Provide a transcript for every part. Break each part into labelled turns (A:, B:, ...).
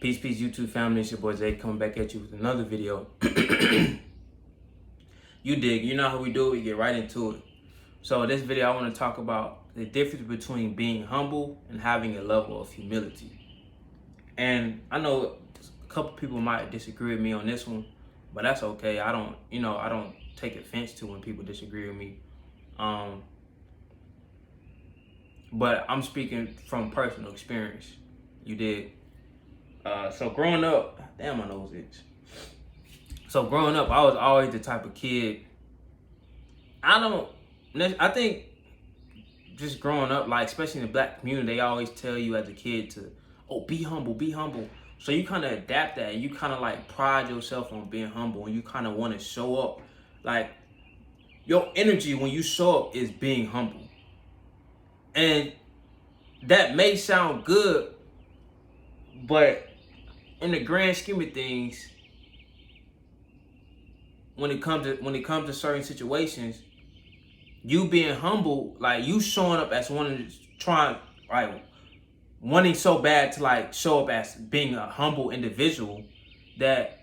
A: Peace, YouTube family. It's your boy Zay coming back at you with another video. You dig, you know how we do it, we get right into it. So this video I want to talk about the difference between being humble and having a level of humility. And I know a couple people might disagree with me on this one, but that's okay. I don't take offense to when people disagree with me. But I'm speaking from personal experience. You dig? So growing up, damn, my nose itch. So growing up, I was always the type of kid. I think just growing up, like especially in the black community, they always tell you as a kid to, be humble, be humble. So you kind of adapt that. You kind of like pride yourself on being humble, and you kind of want to show up. Like your energy when you show up is being humble, and that may sound good, but in the grand scheme of things, when it comes to certain situations, you being humble, like you showing up as wanting so bad to like show up as being a humble individual, that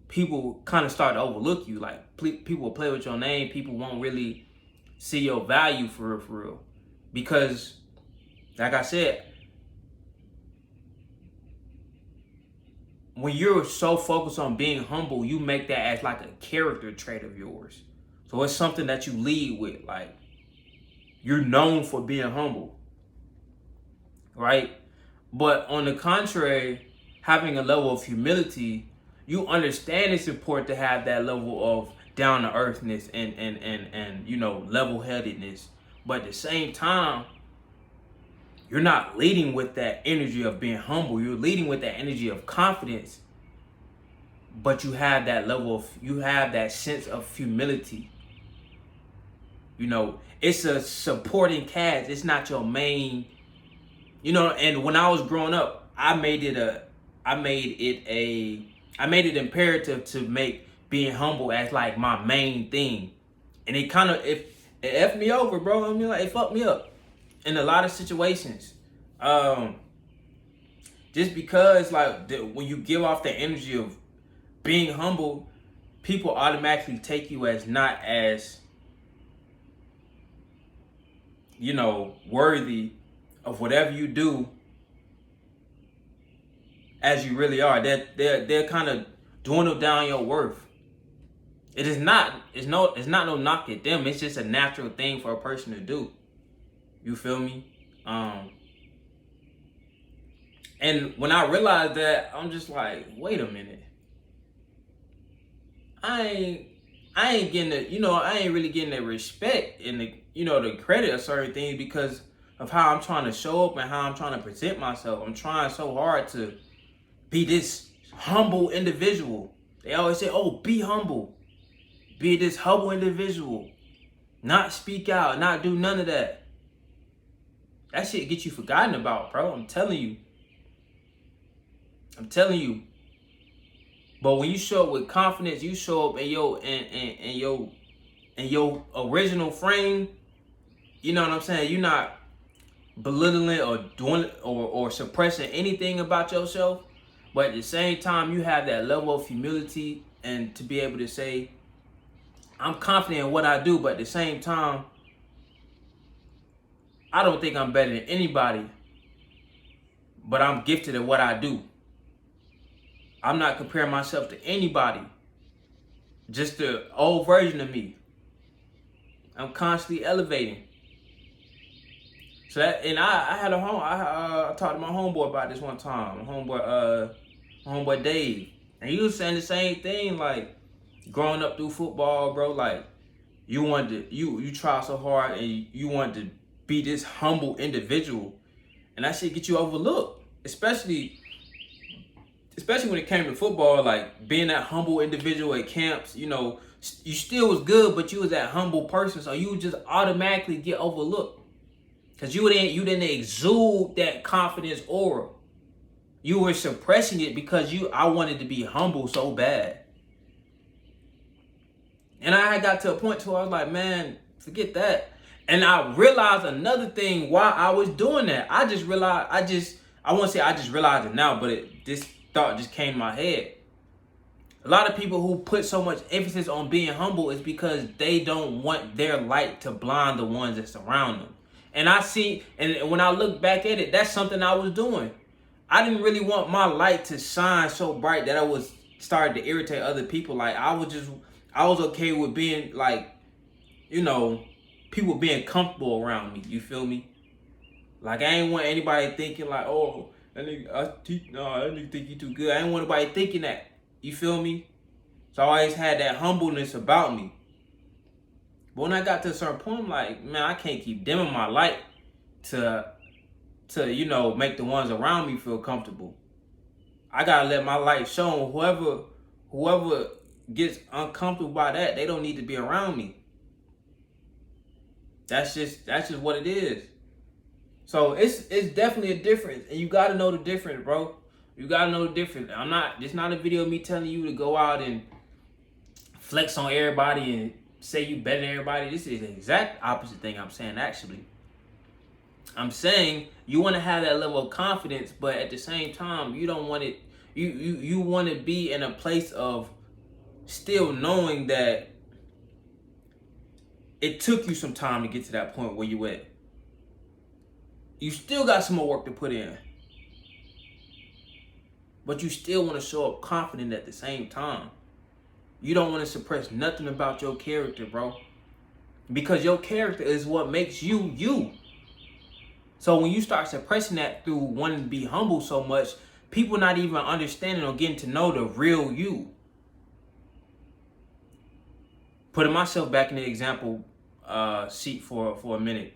A: people kind of start to overlook you. Like people will play with your name. People won't really see your value for real, because like I said, when you're so focused on being humble, you make that as like a character trait of yours. So it's something that you lead with. Like you're known for being humble, right? But on the contrary, having a level of humility, you understand it's important to have that level of down to earthness and level headedness. But at the same time, you're not leading with that energy of being humble. You're leading with that energy of confidence. But you have that sense of humility. It's a supporting cast. It's not your main, and when I was growing up, I made it imperative to make being humble as like my main thing. And it kind of, it effed me over, bro. I mean, like, it fucked me up in a lot of situations, just because when you give off the energy of being humble, people automatically take you as not as worthy of whatever you do as you really are. They're kind of dwindle down your worth. It's not no knock at them. It's just a natural thing for a person to do. You feel me? And when I realized that, I'm just like, wait a minute. I ain't getting I ain't really getting the respect and the credit of certain things because of how I'm trying to show up and how I'm trying to present myself. I'm trying so hard to be this humble individual. They always say, be humble. Be this humble individual. Not speak out, not do none of that. That shit get you forgotten about, bro. I'm telling you. But when you show up with confidence, you show up in your original frame. You know what I'm saying? You're not belittling or doing or suppressing anything about yourself. But at the same time, you have that level of humility and to be able to say, I'm confident in what I do, but at the same time, I don't think I'm better than anybody, but I'm gifted at what I do. I'm not comparing myself to anybody, just the old version of me. I'm constantly elevating. So I had I talked to my homeboy about this one time. My homeboy Dave, and he was saying the same thing. Like growing up through football, bro. Like you try so hard and you want to be this humble individual, and that shit get you overlooked, especially when it came to football. Like being that humble individual at camps, you still was good, but you was that humble person, so you would just automatically get overlooked because you didn't exude that confidence aura. You were suppressing it because I wanted to be humble so bad. And I got to a point where I was like, man, forget that. And I realized another thing why I was doing that. I won't say I just realized it now, but this thought just came to my head. A lot of people who put so much emphasis on being humble is because they don't want their light to blind the ones that surround them. And I see, and when I look back at it, that's something I was doing. I didn't really want my light to shine so bright that I was starting to irritate other people. Like I was okay with being like, you know, people being comfortable around me. You feel me? Like I ain't want anybody thinking like, oh, that nigga think you too good. I ain't want anybody thinking that. You feel me? So I always had that humbleness about me. But when I got to a certain point, I'm like, man, I can't keep dimming my light to you know, make the ones around me feel comfortable. I gotta let my light show. Whoever gets uncomfortable by that, they don't need to be around me. That's just what it is. So it's definitely a difference, and you gotta know the difference, bro. You gotta know the difference. It's not a video of me telling you to go out and flex on everybody and say you better than everybody. This is the exact opposite thing I'm saying, actually. I'm saying you want to have that level of confidence, but at the same time, you don't want it. You want to be in a place of still knowing that it took you some time to get to that point where you at. You still got some more work to put in. But you still want to show up confident at the same time. You don't want to suppress nothing about your character, bro. Because your character is what makes you, you. So when you start suppressing that through wanting to be humble so much, people not even understanding or getting to know the real you. Putting myself back in the example seat for a minute.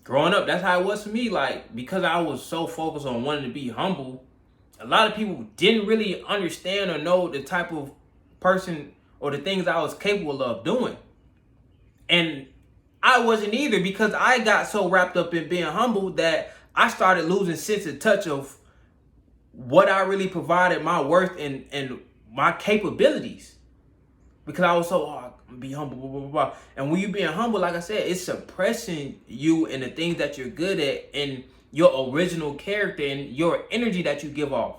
A: Growing up, that's how it was for me. Like, because I was so focused on wanting to be humble, a lot of people didn't really understand or know the type of person or the things I was capable of doing. And I wasn't either, because I got so wrapped up in being humble that I started losing sense of touch of what I really provided, my worth and my capabilities. Because I was so, be humble, blah, blah, blah, blah. And when you being humble, like I said, it's suppressing you and the things that you're good at and your original character and your energy that you give off.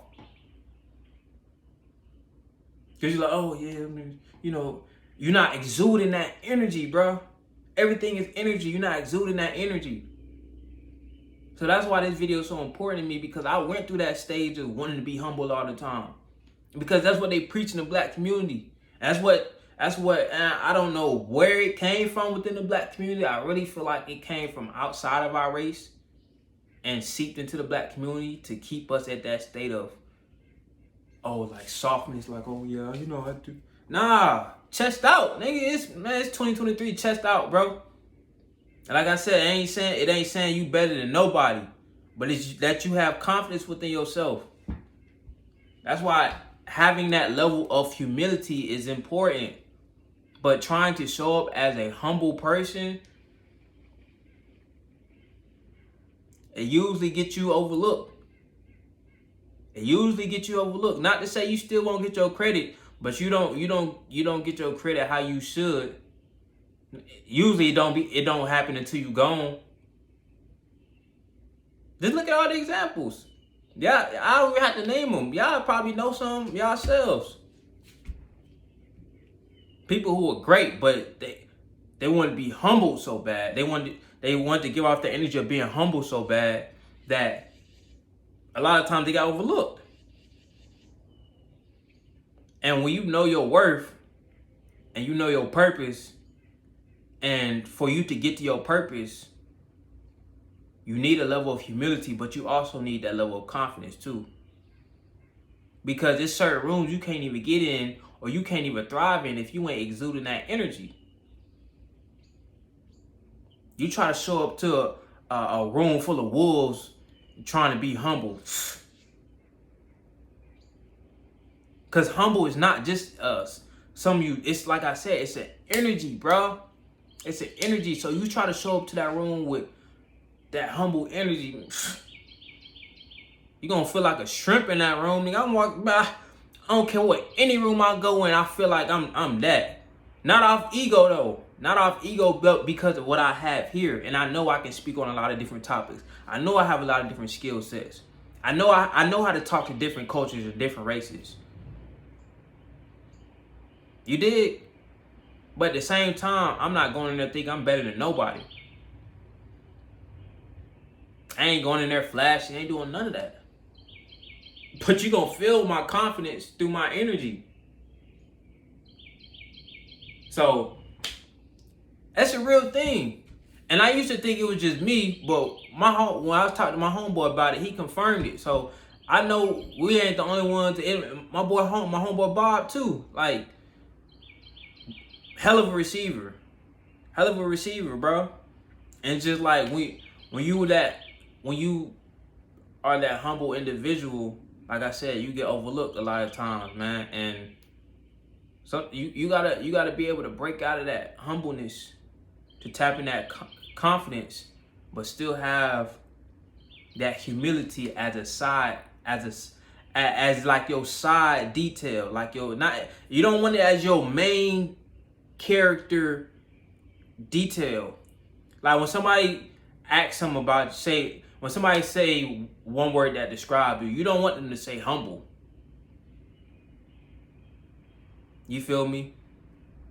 A: Because you're like, oh yeah, I mean, you know, you're not exuding that energy, bro. Everything is energy. You're not exuding that energy. So that's why this video is so important to me, because I went through that stage of wanting to be humble all the time. Because that's what they preach in the black community. That's what I don't know where it came from within the black community. I really feel like it came from outside of our race and seeped into the black community to keep us at that state of, oh, like softness, like, oh yeah, you know, I do. Nah, chest out, nigga. It's 2023, chest out, bro. And like I said, it ain't saying you better than nobody, but it's that you have confidence within yourself. That's why having that level of humility is important. But trying to show up as a humble person, it usually gets you overlooked. It usually gets you overlooked. Not to say you still won't get your credit, but you don't get your credit how you should. Usually it don't happen until you gone. Just look at all the examples. Yeah, I don't even have to name them. Y'all probably know some yourselves. People who are great, but they want to be humble so bad. They want to give off the energy of being humble so bad that a lot of times they got overlooked. And when you know your worth and you know your purpose, and for you to get to your purpose, you need a level of humility, but you also need that level of confidence too. Because there's certain rooms you can't even get in, or you can't even thrive in if you ain't exuding that energy. You try to show up to a room full of wolves trying to be humble. Because humble is not just some of you. It's like I said, it's an energy, bro. It's an energy. So you try to show up to that room with that humble energy, you're going to feel like a shrimp in that room. Nigga, I'm walking by. I don't care what any room I go in, I feel like I'm that. Not off ego though. Not off ego, but because of what I have here. And I know I can speak on a lot of different topics. I know I have a lot of different skill sets. I know how to talk to different cultures and different races. You dig? But at the same time, I'm not going in there thinking I'm better than nobody. I ain't going in there flashing, ain't doing none of that. But you gonna feel my confidence through my energy. So that's a real thing. And I used to think it was just me, but when I was talking to my homeboy about it, he confirmed it. So I know we ain't the only ones. My homeboy Bob too. Like, hell of a receiver, bro. And just like when you are that humble individual, like I said, you get overlooked a lot of times, man. And so you gotta be able to break out of that humbleness to tap in that confidence, but still have that humility as a side, as like your side detail, like you don't want it as your main character detail. Like when somebody asks them about, when somebody say one word that describes you, you don't want them to say humble. You feel me?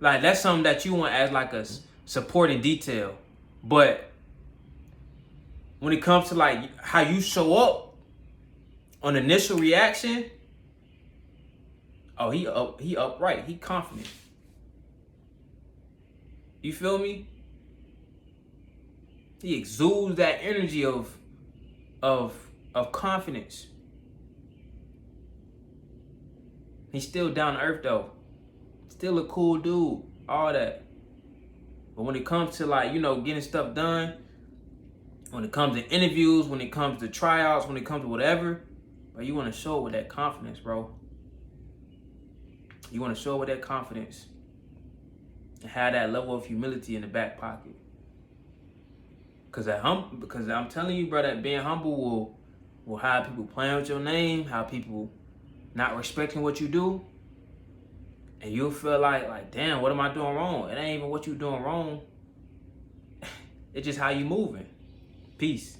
A: Like that's something that you want as like a supporting detail. But when it comes to like how you show up on initial reaction, oh, he upright, he confident. You feel me? He exudes that energy of confidence. He's still down to earth though. Still a cool dude, all that. But when it comes to like, getting stuff done, when it comes to interviews, when it comes to tryouts, when it comes to whatever, bro, you want to show it with that confidence, bro. You want to show it with that confidence. And have that level of humility in the back pocket. Because I'm telling you, bro, that being humble will have people playing with your name, have people not respecting what you do. And you'll feel like, damn, what am I doing wrong? It ain't even what you doing wrong. It's just how you moving. Peace.